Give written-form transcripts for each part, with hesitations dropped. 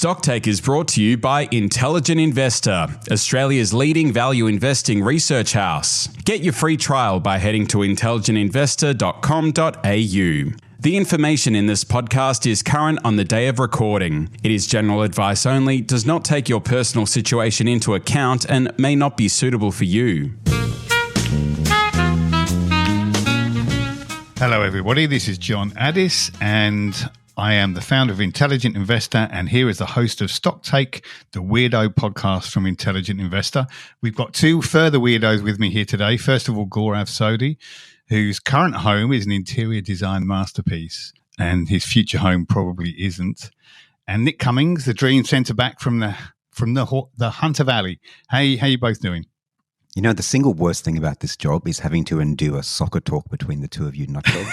Stocktake is brought to you by Intelligent Investor, Australia's leading value investing research house. Get your free trial by heading to intelligentinvestor.com.au. The information in this podcast is current on the day of recording. It is general advice only, does not take your personal situation into account, and may not be suitable for you. Hello everybody, this is John Addis and I am the founder of Intelligent Investor, and here is the host of Stocktake, the Weirdo podcast from Intelligent Investor. We've got two further weirdos with me here today. First of all, Gaurav Sodhi, whose current home is an interior design masterpiece, and his future home probably isn't. And Nick Cummings, the dream centre back from the Hunter Valley. Hey, how you both doing? You know, the single worst thing about this job is having to endure soccer talk between the two of you nutjobs.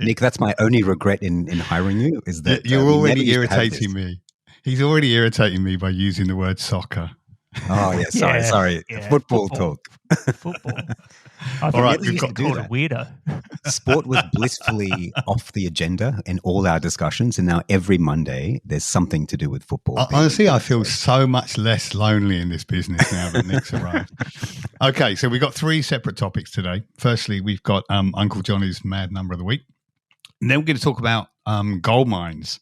Nick, that's my only regret in hiring you, is that you're already irritating me. He's already irritating me by using the word soccer. Oh, yeah, sorry. Yeah. Football talk. Football. I think we've got called a weirdo. Sport was blissfully off the agenda in all our discussions, and now every Monday there's something to do with football. Honestly, I feel so much less lonely in this business now that Nick's arrived. Okay, so we've got three separate topics today. Firstly, we've got Uncle Johnny's Mad Number of the Week. And then we're going to talk about gold mines,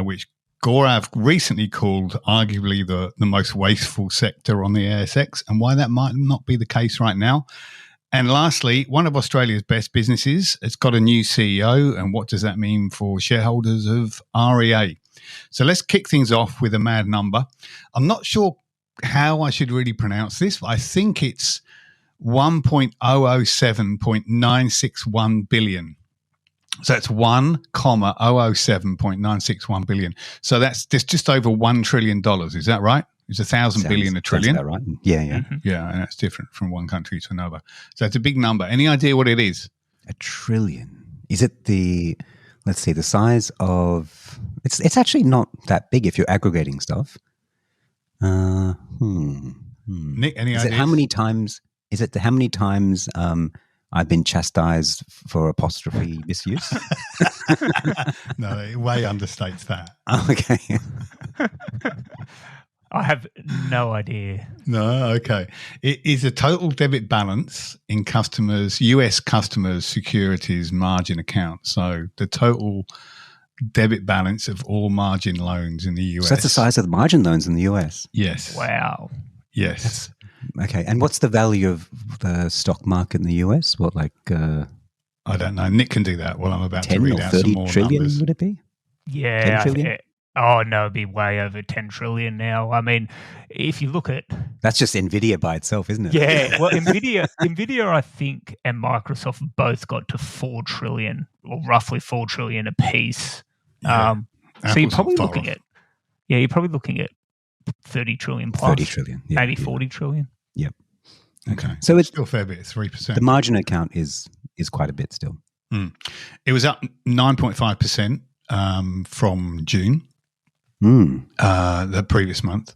which Gaurav recently called arguably the most wasteful sector on the ASX, and why that might not be the case right now. And lastly, one of Australia's best businesses, it's got a new CEO, and what does that mean for shareholders of REA? So let's kick things off with a mad number. I'm not sure how I should really pronounce this, but I think it's 1.007.961 billion. So it's 1.007.961 billion. So that's just over $1 trillion. Is that right? It's 1,000 billion a trillion. That's right. Yeah. Mm-hmm. Yeah, and that's different from one country to another. So it's a big number. Any idea what it is? $1 trillion. Is it the size of? It's actually not that big if you're aggregating stuff. Nick, any ideas? How many times? Is it how many times? I've been chastised for apostrophe misuse. No, it way understates that. Oh, okay. I have no idea. No, okay. It is a total debit balance in US customers' securities margin account. So the total debit balance of all margin loans in the US. So that's the size of the margin loans in the US? Yes. Wow. Yes. Okay. And what's the value of the stock market in the US? What, I don't know. Nick can do that while I'm about 10 to read or out 30 some more trillion, numbers. would it be? Yeah. 10 trillion? Oh, no, it'd be way over 10 trillion now. I mean, if you look at... That's just NVIDIA by itself, isn't it? Yeah. Well, NVIDIA, I think, and Microsoft both got to 4 trillion, or roughly 4 trillion apiece. Yeah. So you're probably looking at... Yeah, you're probably looking at 30 trillion plus. 30 trillion. Yeah, maybe 40 trillion. Yep. Okay. So it's still a fair bit, 3%. The margin account is quite a bit still. It was up 9.5% from June, the previous month,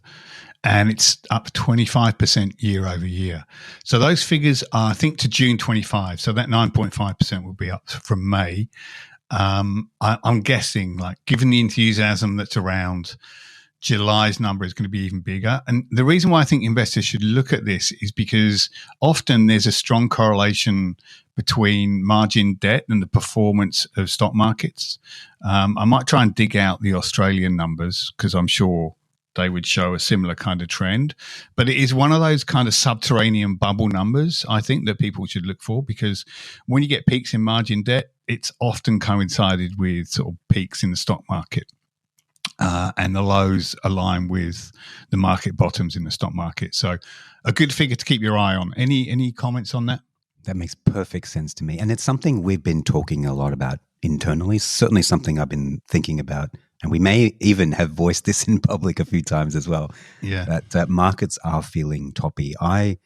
and it's up 25% year over year. So those figures are, I think, to June 25. So that 9.5% will be up from May. I'm guessing, given the enthusiasm that's around, July's number is going to be even bigger. And the reason why I think investors should look at this is because often there's a strong correlation between margin debt and the performance of stock markets. I might try and dig out the Australian numbers because I'm sure they would show a similar kind of trend. But it is one of those kind of subterranean bubble numbers, I think, that people should look for, because when you get peaks in margin debt, it's often coincided with sort of peaks in the stock market. And the lows align with the market bottoms in the stock market. So a good figure to keep your eye on. Any comments on that? That makes perfect sense to me. And it's something we've been talking a lot about internally, certainly something I've been thinking about. And we may even have voiced this in public a few times as well. Yeah. That markets are feeling toppy. I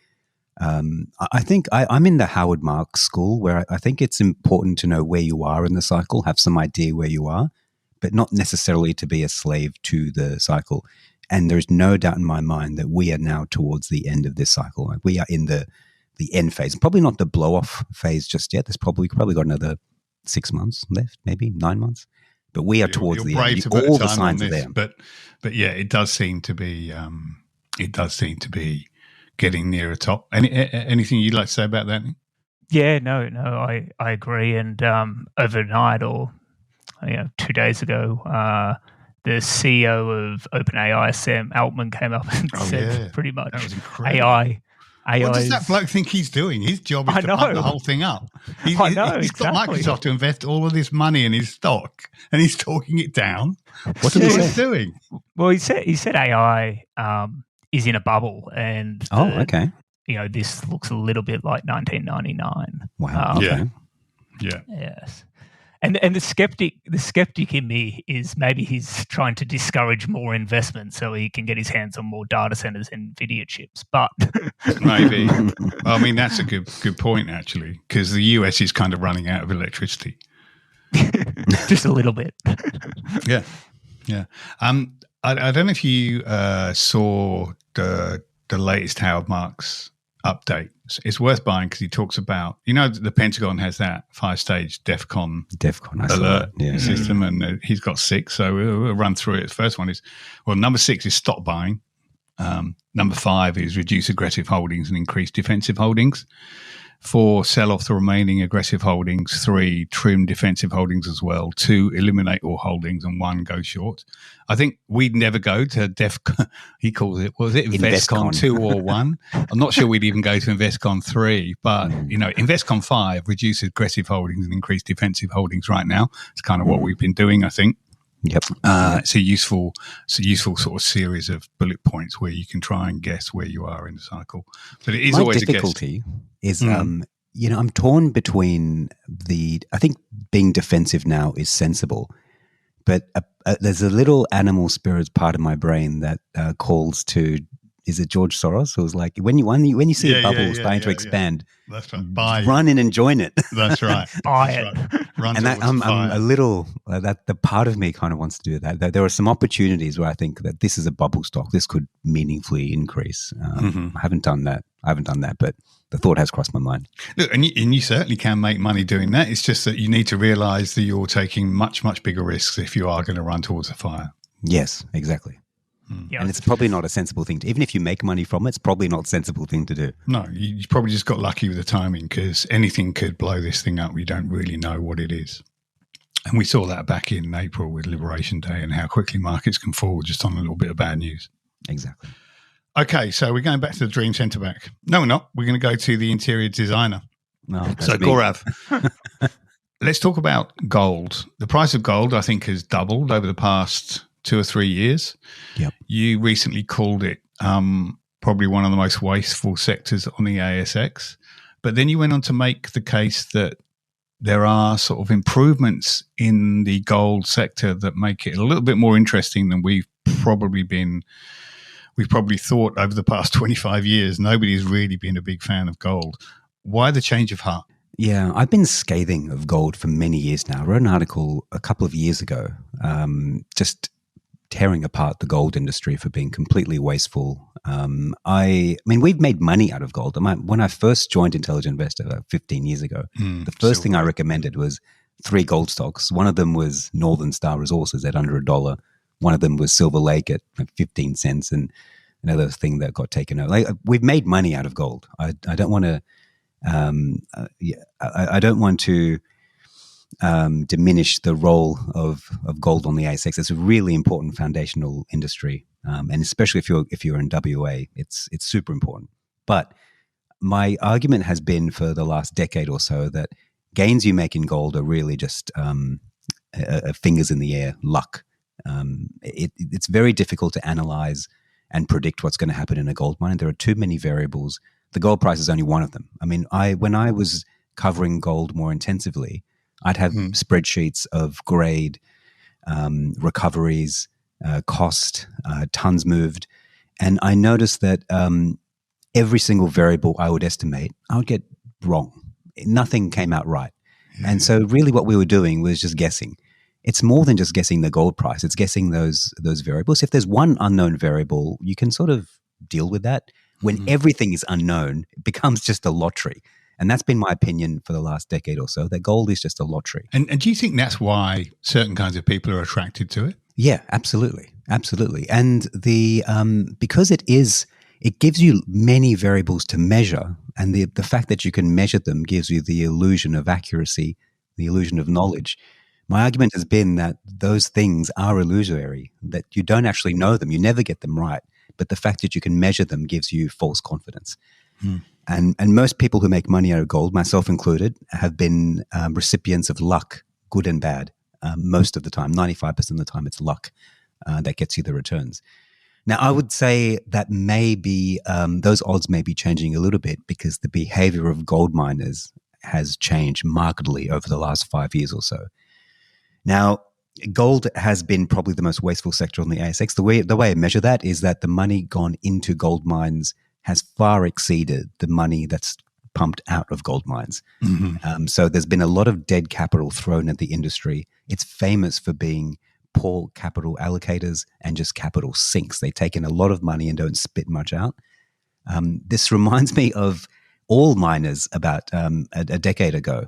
think I'm in the Howard Marks school, where I think it's important to know where you are in the cycle, have some idea where you are, but not necessarily to be a slave to the cycle. And there's no doubt in my mind that we are now towards the end of this cycle. We are in the end phase, probably not the blow off phase just yet. We've probably got another 6 months left, maybe 9 months. But we are towards the brave end. to put All a the time signs on are this, there. But yeah, it does seem to be getting near a top. Anything you'd like to say about that? Yeah, no, I agree. And overnight, or 2 days ago, the CEO of OpenAI, Sam Altman, came up and said pretty much that was incredible. AI. What does that bloke think he's doing? His job is to pump the whole thing up. He's got Microsoft to invest all of this money in his stock, and he's talking it down. What did he say? He's doing? Well, he said AI is in a bubble, and okay. This looks a little bit like 1999. Wow. Yeah. Yes. And the skeptic in me is maybe he's trying to discourage more investment so he can get his hands on more data centers and NVIDIA chips. But maybe. I mean, that's a good point actually, because the US is kind of running out of electricity. Just a little bit. Yeah. I don't know if you saw the latest Howard Marks update. It's worth buying because he talks about, the Pentagon has that 5-stage DEFCON alert system, and he's got 6. So we'll run through it. The first one is, number 6 is stop buying. Number 5 is reduce aggressive holdings and increase defensive holdings. 4, sell off the remaining aggressive holdings. 3, trim defensive holdings as well. 2, eliminate all holdings, and 1, go short. I think we'd never go to DEFCON. He calls it, what was it, InvestCon 2 or 1? I'm not sure we'd even go to InvestCon 3, but InvestCon 5, reduce aggressive holdings and increase defensive holdings right now. It's kind of what we've been doing, I think. Yep. It's a useful sort of series of bullet points where you can try and guess where you are in the cycle. But it is always a guess. My difficulty is, I'm torn between I think being defensive now is sensible, but there's a little animal spirits part of my brain that calls to, is it George Soros? Who was like, when you see a bubble starting to expand, that's right. Run in and join it. That's right. Buy it. Run and I'm a little that the part of me kind of wants to do that. There are some opportunities where I think that this is a bubble stock. This could meaningfully increase. I haven't done that, but the thought has crossed my mind. Look, and you certainly can make money doing that. It's just that you need to realize that you're taking much, much bigger risks if you are going to run towards a fire. Yes, exactly. And it's probably not a sensible thing even if you make money from it, it's probably not a sensible thing to do. No, you probably just got lucky with the timing, because anything could blow this thing up. We don't really know what it is. And we saw that back in April with Liberation Day and how quickly markets can fall just on a little bit of bad news. Exactly. Okay, so we're going back to the Dream Centre back. No, we're not. We're going to go to the interior designer. No, so Gaurav, let's talk about gold. The price of gold, I think, has doubled over the past 2 or 3 years. Yep. You recently called it probably one of the most wasteful sectors on the ASX. But then you went on to make the case that there are sort of improvements in the gold sector that make it a little bit more interesting than we've probably thought over the past 25 years. Nobody's really been a big fan of gold. Why the change of heart? Yeah, I've been scathing of gold for many years now. I wrote an article a couple of years ago, just tearing apart the gold industry for being completely wasteful. I mean, we've made money out of gold. When I first joined Intelligent Investor 15 years ago, the first thing I recommended was 3 gold stocks. One of them was Northern Star Resources at under $1. One of them was Silver Lake at 15 cents, and another thing that got taken over. We've made money out of gold. I don't want to. I don't want to diminish the role of gold on the ASX. It's a really important foundational industry, and especially if you're in WA, it's super important. But my argument has been for the last decade or so that gains you make in gold are really just fingers in the air luck. It's very difficult to analyze and predict what's going to happen in a gold mine. There are too many variables. The gold price is only one of them. I mean, when I was covering gold more intensively, I'd have spreadsheets of grade, recoveries, cost, tons moved. And I noticed that every single variable I would estimate, I would get wrong. Nothing came out right. And so really what we were doing was just guessing. It's more than just guessing the gold price. It's guessing those variables. If there's one unknown variable, you can sort of deal with that. When everything is unknown, it becomes just a lottery. And that's been my opinion for the last decade or so, that gold is just a lottery. And do you think that's why certain kinds of people are attracted to it? Yeah, absolutely. Absolutely. And because it gives you many variables to measure, and the fact that you can measure them gives you the illusion of accuracy, the illusion of knowledge. My argument has been that those things are illusory, that you don't actually know them, you never get them right, but the fact that you can measure them gives you false confidence. And most people who make money out of gold, myself included, have been recipients of luck, good and bad. Most of the time, 95% of the time, it's luck that gets you the returns. Now, I would say that maybe those odds may be changing a little bit because the behavior of gold miners has changed markedly over the last 5 years or so. Now, gold has been probably the most wasteful sector on the ASX. The way I measure that is that the money gone into gold mines has far exceeded the money that's pumped out of gold mines. So there's been a lot of dead capital thrown at the industry. It's famous for being poor capital allocators and just capital sinks. They take in a lot of money and don't spit much out. This reminds me of all miners about a decade ago.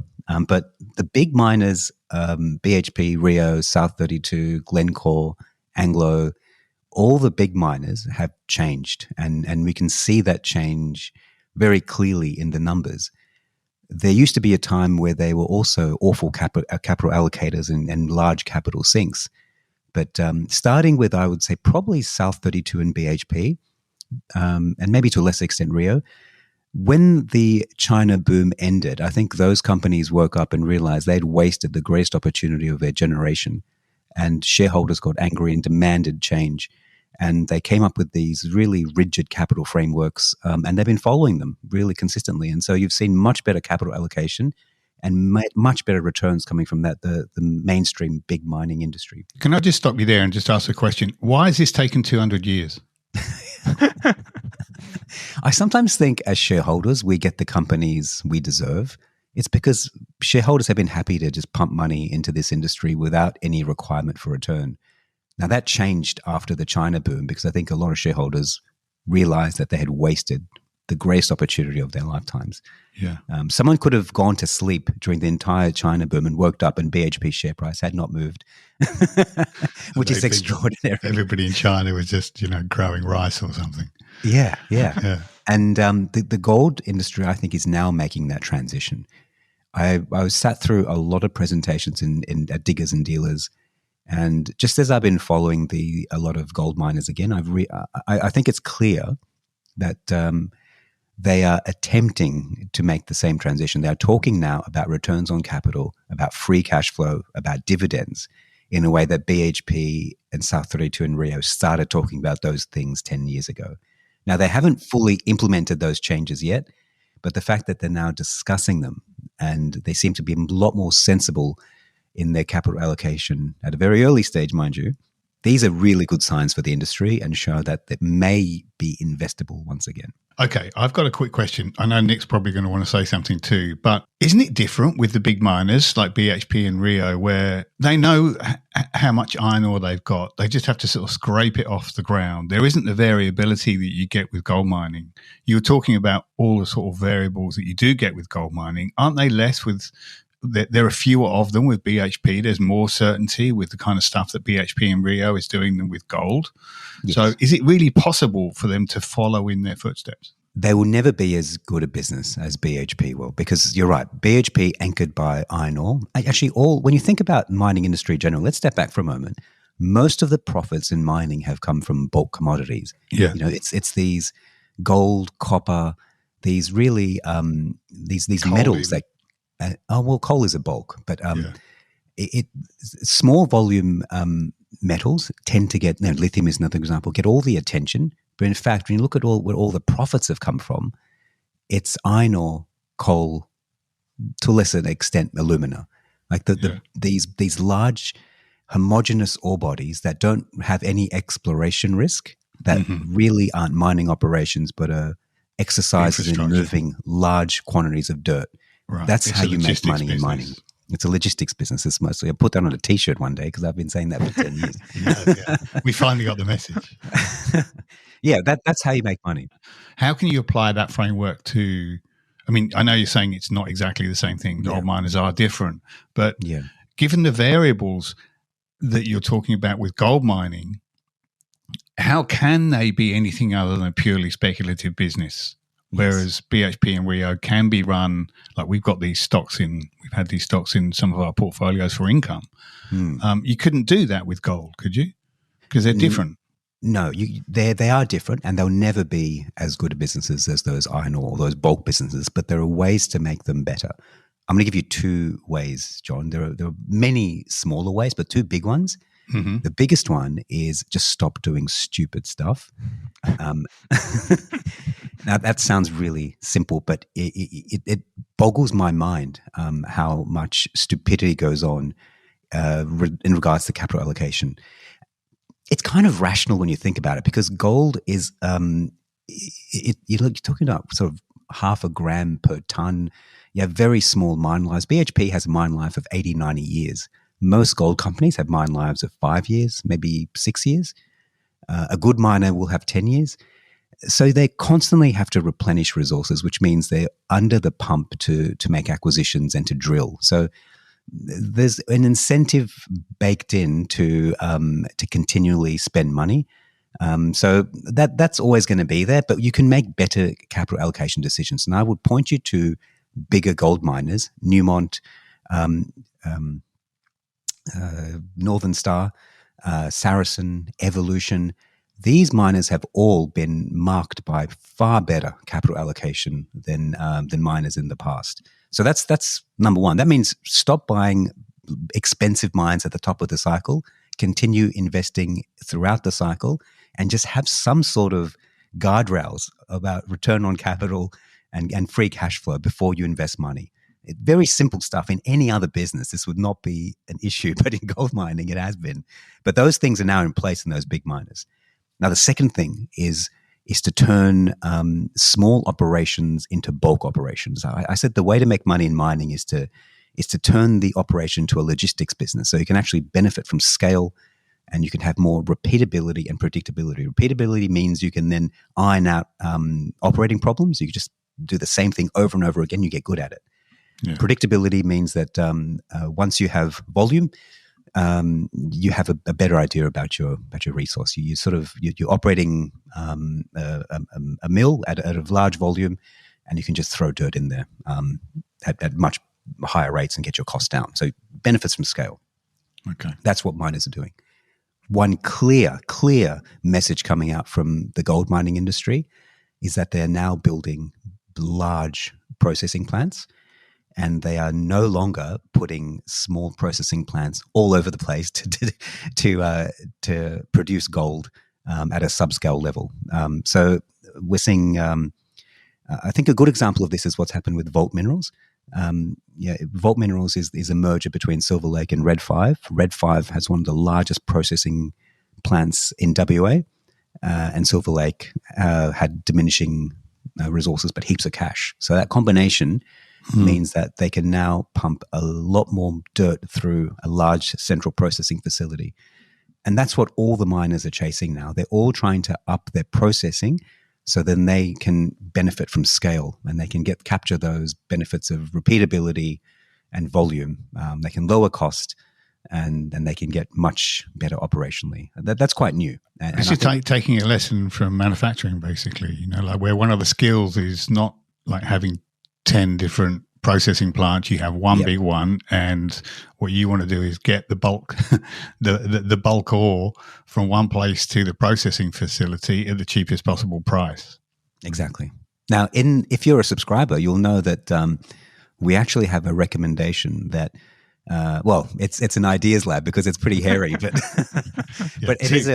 But the big miners, BHP, Rio, South 32, Glencore, Anglo, all the big miners have changed. And we can see that change very clearly in the numbers. There used to be a time where they were also awful capital allocators and large capital sinks. But starting with, I would say, probably South 32 and BHP, and maybe to a lesser extent Rio, when the China boom ended, I think those companies woke up and realized they'd wasted the greatest opportunity of their generation. And shareholders got angry and demanded change. And they came up with these really rigid capital frameworks, and they've been following them really consistently. And so you've seen much better capital allocation and much better returns coming from the mainstream big mining industry. Can I just stop you there and just ask a question? Why has this taken 200 years? I sometimes think as shareholders, we get the companies we deserve. It's because shareholders have been happy to just pump money into this industry without any requirement for return. Now, that changed after the China boom because I think a lot of shareholders realized that they had wasted the greatest opportunity of their lifetimes. Yeah. Someone could have gone to sleep during the entire China boom and woke up and BHP's share price had not moved, which is extraordinary. Everybody in China was just, growing rice or something. Yeah. And the gold industry, I think, is now making that transition. I was sat through a lot of presentations at diggers and dealers, and just as I've been following a lot of gold miners again, I think it's clear that they are attempting to make the same transition. They are talking now about returns on capital, about free cash flow, about dividends in a way that BHP and South 32 and Rio started talking about those things 10 years ago. Now, they haven't fully implemented those changes yet, but the fact that they're now discussing them and they seem to be a lot more sensible in their capital allocation at a very early stage, mind you, these are really good signs for the industry and show that it may be investable once again. Okay, I've got a quick question. I know Nick's probably going to want to say something too, but isn't it different with the big miners like BHP and Rio where they know how much iron ore they've got? They just have to sort of scrape it off the ground. There isn't the variability that you get with gold mining. You were talking about all the sort of variables that you do get with gold mining. Aren't they less with... There are fewer of them with BHP. There's more certainty with the kind of stuff that BHP and Rio is doing than with gold. Yes. So is it really possible for them to follow in their footsteps? They will never be as good a business as BHP will because you're right, BHP anchored by iron ore. Actually, when you think about mining industry in general, let's step back for a moment. Most of the profits in mining have come from bulk commodities. Yeah. It's these gold, copper, these really these metals that coal is a bulk, but small volume metals tend to get, lithium is another example, get all the attention. But in fact, when you look at where all the profits have come from, it's iron ore, coal, to a lesser extent, alumina. Like these large homogeneous ore bodies that don't have any exploration risk, that really aren't mining operations, but are exercises in moving large quantities of dirt. Right. That's how you make money in mining. It's a logistics business. It's mostly. I put that on a T-shirt one day because I've been saying that for 10 years. Yeah. We finally got the message. Yeah, that's how you make money. How can you apply that framework to I mean, I know you're saying it's not exactly the same thing. Gold miners are different, but given the variables that you're talking about with gold mining, how can they be anything other than a purely speculative business? Whereas BHP and Rio can be run like we've had these stocks in some of our portfolios for income. You couldn't do that with gold, could you? Because they're different. No, they are different, and they'll never be as good a businesses as those iron ore, those bulk businesses. But there are ways to make them better. I'm going to give you 2 ways, John. There are many smaller ways, but 2 big ones. Mm-hmm. The biggest one is just stop doing stupid stuff. Now, that sounds really simple, but it boggles my mind how much stupidity goes on in regards to capital allocation. It's kind of rational when you think about it, because gold is you're talking about sort of half a gram per ton. You have very small mine lives. BHP has a mine life of 80, 90 years. Most gold companies have mine lives of 5 years, maybe 6 years. A good miner will have 10 years. So they constantly have to replenish resources, which means they're under the pump to make acquisitions and to drill. So there's an incentive baked in to continually spend money. So that's always going to be there, but you can make better capital allocation decisions. And I would point you to bigger gold miners, Newmont, Northern Star, Saracen, Evolution. These miners have all been marked by far better capital allocation than miners in the past. So that's number one. That means stop buying expensive mines at the top of the cycle, continue investing throughout the cycle, and just have some sort of guardrails about return on capital and free cash flow before you invest money. Very simple stuff. In any other business, this would not be an issue, but in gold mining, it has been. But those things are now in place in those big miners. Now, the second thing is to turn small operations into bulk operations. I said the way to make money in mining is to turn the operation to a logistics business, so you can actually benefit from scale, and you can have more repeatability and predictability. Repeatability means you can then iron out operating problems. You can just do the same thing over and over again. You get good at it. Yeah. Predictability means that once you have volume, you have a better idea about your resource. You're operating a mill at a large volume, and you can just throw dirt in there at much higher rates and get your costs down. So benefits from scale. Okay, that's what miners are doing. One clear message coming out from the gold mining industry is that they're now building large processing plants. And they are no longer putting small processing plants all over the place to produce gold at a subscale level. So we're seeing, I think a good example of this is what's happened with Vault Minerals. Vault Minerals is a merger between Silver Lake and Red 5. Red 5 has one of the largest processing plants in WA, and Silver Lake had diminishing resources but heaps of cash. So that combination means that they can now pump a lot more dirt through a large central processing facility. And that's what all the miners are chasing now. They're all trying to up their processing so then they can benefit from scale, and they can capture those benefits of repeatability and volume. They can lower cost, and they can get much better operationally. That's quite new. This is taking a lesson from manufacturing, basically, like where one of the skills is not like having 10 different processing plants. You have one big one, and what you want to do is get the bulk the bulk ore from one place to the processing facility at the cheapest possible price. Exactly. Now, if you're a subscriber, you'll know that we actually have a recommendation that it's an ideas lab because it's pretty hairy, but but it is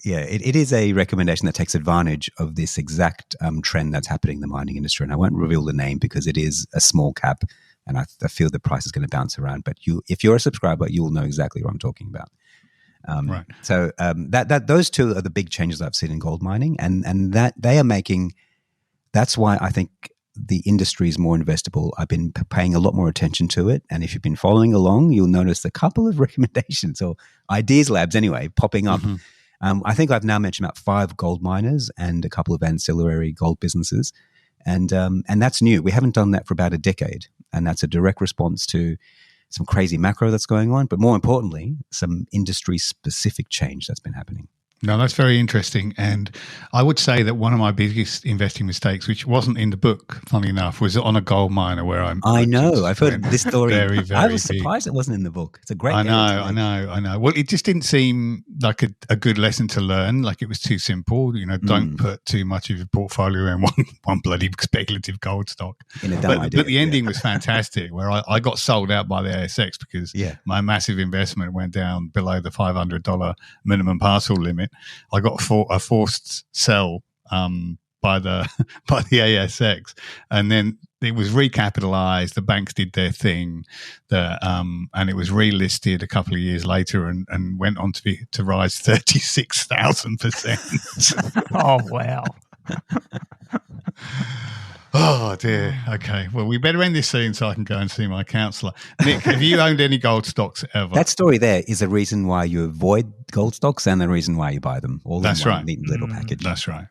it is a recommendation that takes advantage of this exact trend that's happening in the mining industry. And I won't reveal the name because it is a small cap, and I feel the price is going to bounce around. But if you're a subscriber, you'll know exactly what I'm talking about. Right. So that those two are the big changes I've seen in gold mining, and that they are making. That's why I think the industry is more investable. I've been paying a lot more attention to it, and if you've been following along, you'll notice a couple of recommendations or ideas labs anyway popping up. Mm-hmm. I think I've now mentioned about 5 gold miners and a couple of ancillary gold businesses. And that's new. We haven't done that for about a decade. And that's a direct response to some crazy macro that's going on, but more importantly, some industry-specific change that's been happening. No, that's very interesting. And I would say that one of my biggest investing mistakes, which wasn't in the book, funny enough, was on a gold miner where I know. I've heard this story. Very, very I was surprised it wasn't in the book. It's a great I know. Well, it just didn't seem like a good lesson to learn. Like it was too simple. Don't put too much of your portfolio in one bloody speculative gold stock. But the ending was fantastic, where I got sold out by the ASX because my massive investment went down below the $500 minimum parcel limit. I got a forced sell by the ASX, and then it was recapitalized. The banks did their thing, and it was relisted a couple of years later, and went on to rise 36,000%. Oh wow! Oh dear. Okay. Well, we better end this soon so I can go and see my counsellor. Nick, have you owned any gold stocks ever? That story there is a reason why you avoid gold stocks and the reason why you buy them. All in one neat little package. That's right.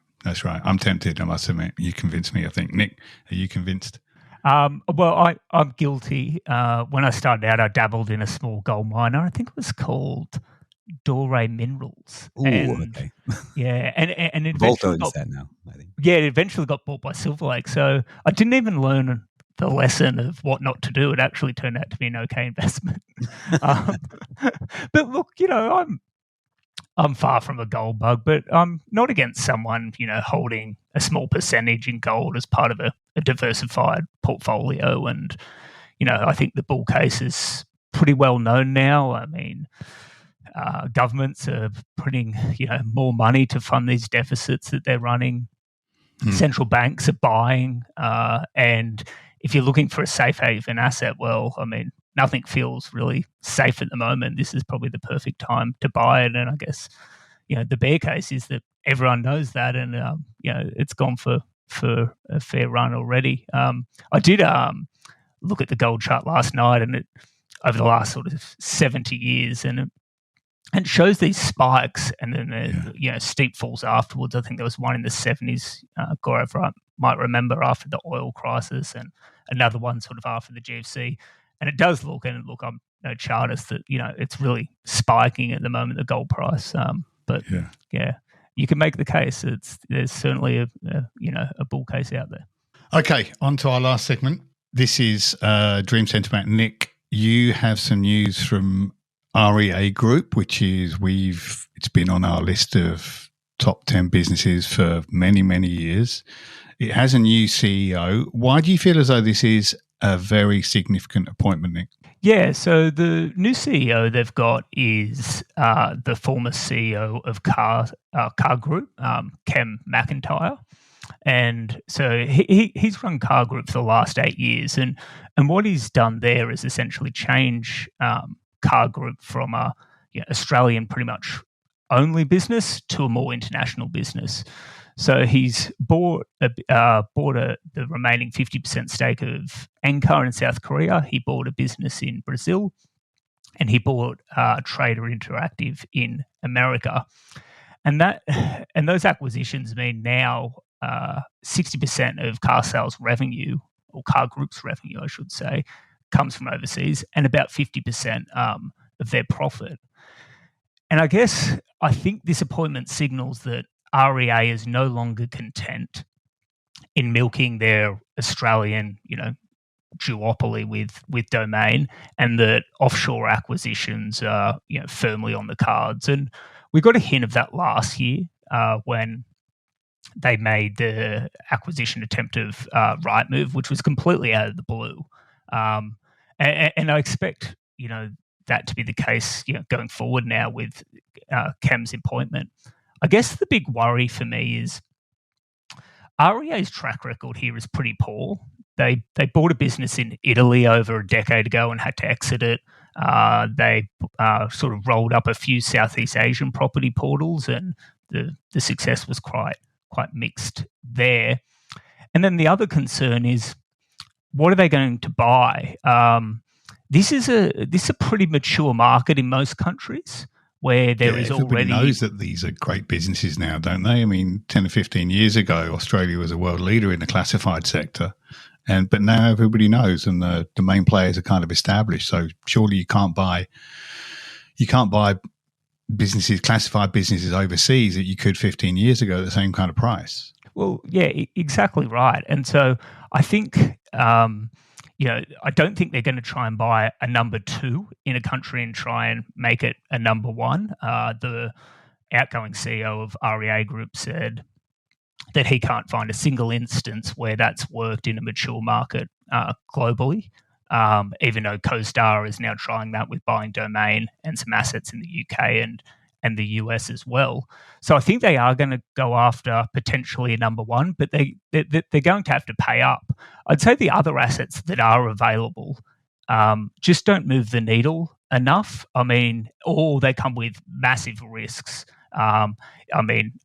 I'm tempted, I must admit. You convinced me, I think. Nick, are you convinced? Well, I'm guilty. When I started out, I dabbled in a small gold miner. I think it was called Doré Minerals. Okay. Yeah, and it Vault owns that now, I think. Yeah, it eventually got bought by Silver Lake. So I didn't even learn the lesson of what not to do. It actually turned out to be an okay investment. But look, I'm far from a gold bug, but I'm not against someone, holding a small percentage in gold as part of a diversified portfolio. And, I think the bull case is pretty well known now. I mean, governments are putting, more money to fund these deficits that they're running. Central banks are buying. And if you're looking for a safe haven asset, well, I mean, nothing feels really safe at the moment. This is probably the perfect time to buy it. And I guess, the bear case is that everyone knows that, and, it's gone for a fair run already. I did look at the gold chart last night, and over the last sort of 70 years, and it shows these spikes and then steep falls afterwards. I think there was one in the 70s, Gaurav might remember, after the oil crisis, and another one sort of after the GFC. And it does look, I'm no chartist, that it's really spiking at the moment, the gold price. But you can make the case. There's certainly a bull case out there. Okay, on to our last segment. This is Dream Centre Bank. Nick, you have some news from REA Group, which is it's been on our list of top 10 businesses for many, many years. It has a new CEO. Why do you feel as though this is a very significant appointment, Nick? Yeah, so the new CEO they've got is the former CEO of Car Group, Kem McIntyre. And so he's run Car Group for the last 8 years. And what he's done there is essentially change Car Group from a Australian pretty much only business to a more international business. So he's bought the remaining 50% stake of Encar in South Korea. He bought a business in Brazil, and he bought Trader Interactive in America. And those acquisitions mean now 60% of car sales revenue, or Car Group's revenue, I should say, comes from overseas, and about 50% of their profit. And I think this appointment signals that REA is no longer content in milking their Australian, duopoly with Domain, and that offshore acquisitions are, firmly on the cards. And we got a hint of that last year when they made the acquisition attempt of Rightmove, which was completely out of the blue. And I expect, that to be the case, going forward now with Kem's appointment. I guess the big worry for me is REA's track record here is pretty poor. They bought a business in Italy over a decade ago and had to exit it. They sort of rolled up a few Southeast Asian property portals, and the success was quite mixed there. And then the other concern is, what are they going to buy? This is a pretty mature market in most countries, where there is everybody already... knows that these are great businesses now, don't they? I mean, 10 or 15 years ago, Australia was a world leader in the classified sector. But now everybody knows, and the main players are kind of established. So surely you can't buy businesses, classified businesses overseas that you could 15 years ago at the same kind of price. Well, yeah, exactly right. And so I think, I don't think they're going to try and buy a number 2 in a country and try and make it a number 1. The outgoing CEO of REA Group said that he can't find a single instance where that's worked in a mature market globally, even though CoStar is now trying that with buying Domain and some assets in the UK and the US as well. So I think they are going to go after potentially a number 1, but they're going to have to pay up. I'd say the other assets that are available just don't move the needle enough. I mean, or they come with massive risks.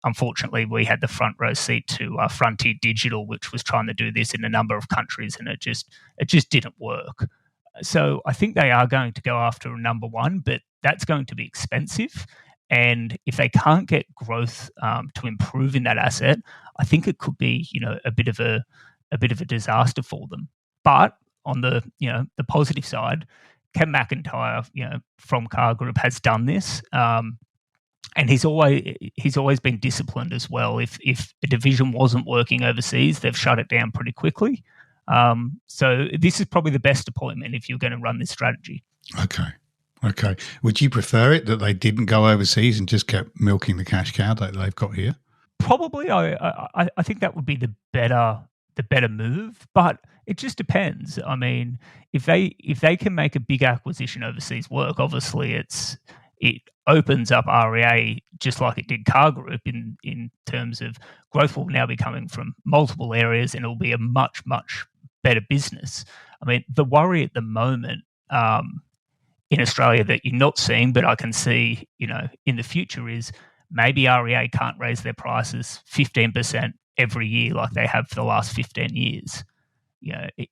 Unfortunately, we had the front row seat to Frontier Digital, which was trying to do this in a number of countries, and it just didn't work. So I think they are going to go after a number 1, but that's going to be expensive. And if they can't get growth to improve in that asset, I think it could be a bit of a disaster for them. But on the positive side, Ken McIntyre, from Car Group has done this. And he's always been disciplined as well. If a division wasn't working overseas, they've shut it down pretty quickly. So this is probably the best appointment if you're going to run this strategy. Okay. Would you prefer it that they didn't go overseas and just kept milking the cash cow that they've got here? Probably. I think that would be the better move, but it just depends. I mean, if they can make a big acquisition overseas work, obviously it opens up REA just like it did Car Group in terms of growth will now be coming from multiple areas, and it will be a much, much better business. I mean, the worry at the moment in Australia that you're not seeing, but I can see, in the future is maybe REA can't raise their prices 15% every year like they have for the last 15 years.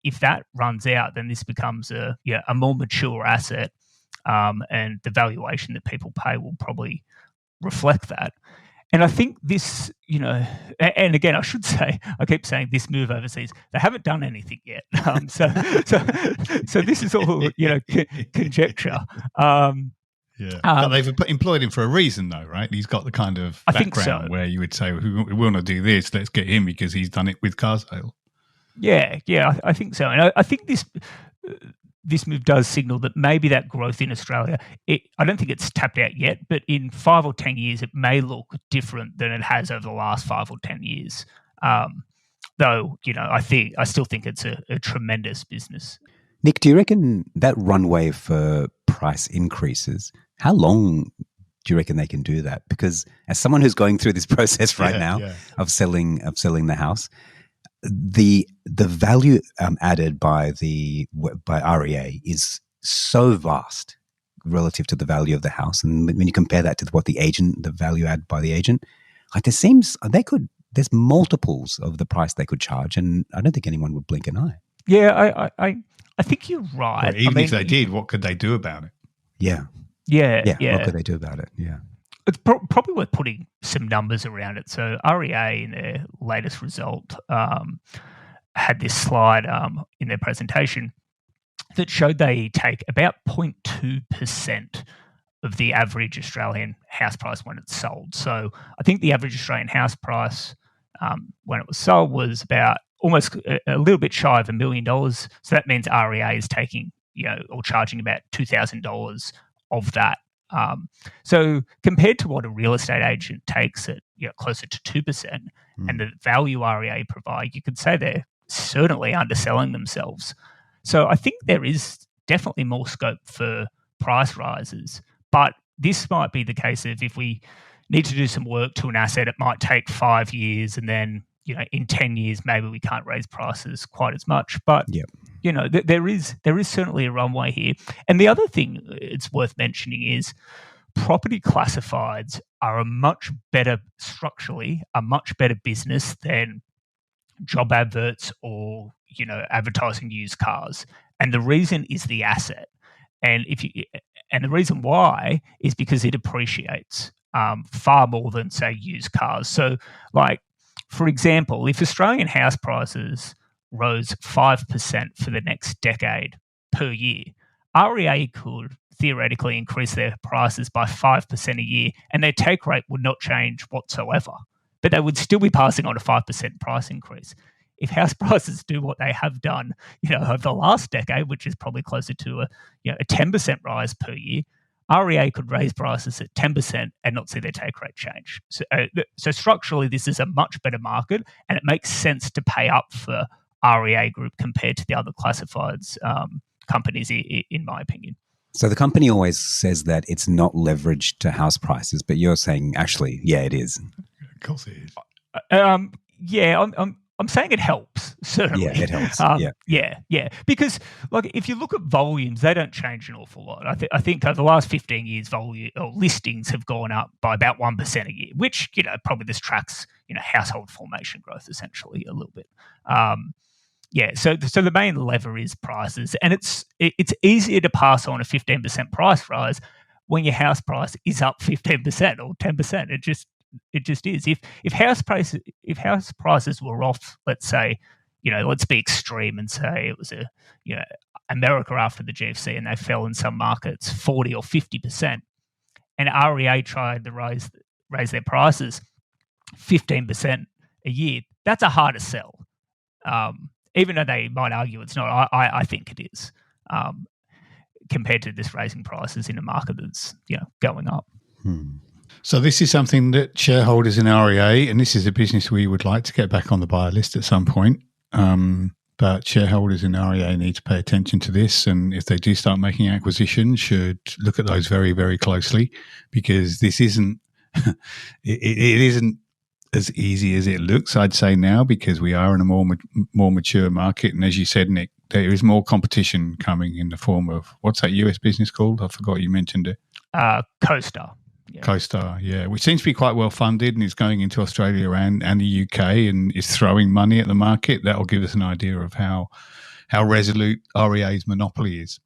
If that runs out, then this becomes a more mature asset. And the valuation that people pay will probably reflect that. And I think this, and again, I should say, I keep saying this move overseas, they haven't done anything yet. So this is all, conjecture. But they've employed him for a reason, though, right? He's got the kind of background where you would say, we want to do this, let's get him because he's done it with car sale. Yeah, I think so. And I think this move does signal that maybe that growth in Australia, I don't think it's tapped out yet, but in 5 or 10 years, it may look different than it has over the last 5 or 10 years. Though, I still think it's a tremendous business. Nick, do you reckon that runway for price increases, how long do you reckon they can do that? Because as someone who's going through this process right now of selling the house, the value added by REA is so vast relative to the value of the house, and when you compare that to what the value add by the agent, like there's multiples of the price they could charge, and I don't think anyone would blink an eye. Yeah, I think you're right. Well, even if they did, what could they do about it? Yeah. What could they do about it? Yeah. It's probably worth putting some numbers around it. So REA in their latest result had this slide in their presentation that showed they take about 0.2% of the average Australian house price when it's sold. So I think the average Australian house price when it was sold was about almost a little bit shy of $1 million. So that means REA is taking, or charging about $2,000 of that. So compared to what a real estate agent takes at closer to 2% and the value REA provide, you could say they're certainly underselling themselves. So I think there is definitely more scope for price rises, but this might be the case of if we need to do some work to an asset, it might take 5 years, and then in 10 years maybe we can't raise prices quite as much. But there is certainly a runway here. And the other thing it's worth mentioning is property classifieds are a much better business than job adverts or advertising used cars. And the reason is the asset. And the reason why is because it appreciates far more than, say, used cars. So, like, for example, if Australian house prices rose 5% for the next decade per year, REA could theoretically increase their prices by 5% a year, and their take rate would not change whatsoever. But they would still be passing on a 5% price increase. If house prices do what they have done, over the last decade, which is probably closer to a 10% rise per year, REA could raise prices at 10% and not see their take rate change. So structurally, this is a much better market, and it makes sense to pay up for REA Group compared to the other classifieds companies, in my opinion. So the company always says that it's not leveraged to house prices, but you're saying actually, yeah, it is. Of course it is. I'm saying it helps, certainly. Yeah, it helps. Yeah. Because, like, if you look at volumes, they don't change an awful lot. I think over the last 15 years, volume or listings have gone up by about 1% a year, which, probably this tracks, household formation growth essentially a little bit. So the main lever is prices, and it's easier to pass on a 15% price rise when your house price is up 15% or 10%. It just is. If house prices were off, let's say, let's be extreme and say it was America after the GFC, and they fell in some markets 40 or 50%, and REA tried to raise their prices 15% a year, that's a harder sell. Even though they might argue it's not, I think it is, compared to this raising prices in a market that's going up. So this is something that shareholders in REA, and this is a business we would like to get back on the buyer list at some point, but shareholders in REA need to pay attention to this, and if they do start making acquisitions, should look at those very, very closely, because this isn't it isn't as easy as it looks, I'd say now, because we are in a more mature market, and as you said, Nick, there is more competition coming in the form of, what's that US business called? I forgot you mentioned it. CoStar. Yeah. CoStar, yeah, which seems to be quite well funded and is going into Australia and the UK and is throwing money at the market. That will give us an idea of how resolute REA's monopoly is.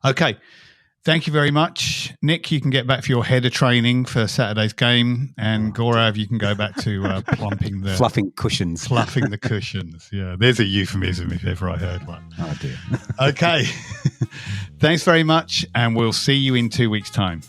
Okay, thank you very much, Nick. You can get back for your header training for Saturday's game, and Gaurav, you can go back to fluffing cushions. Fluffing the cushions. Yeah, there's a euphemism if ever I heard one. Oh dear. Okay, thanks very much, and we'll see you in 2 weeks' time.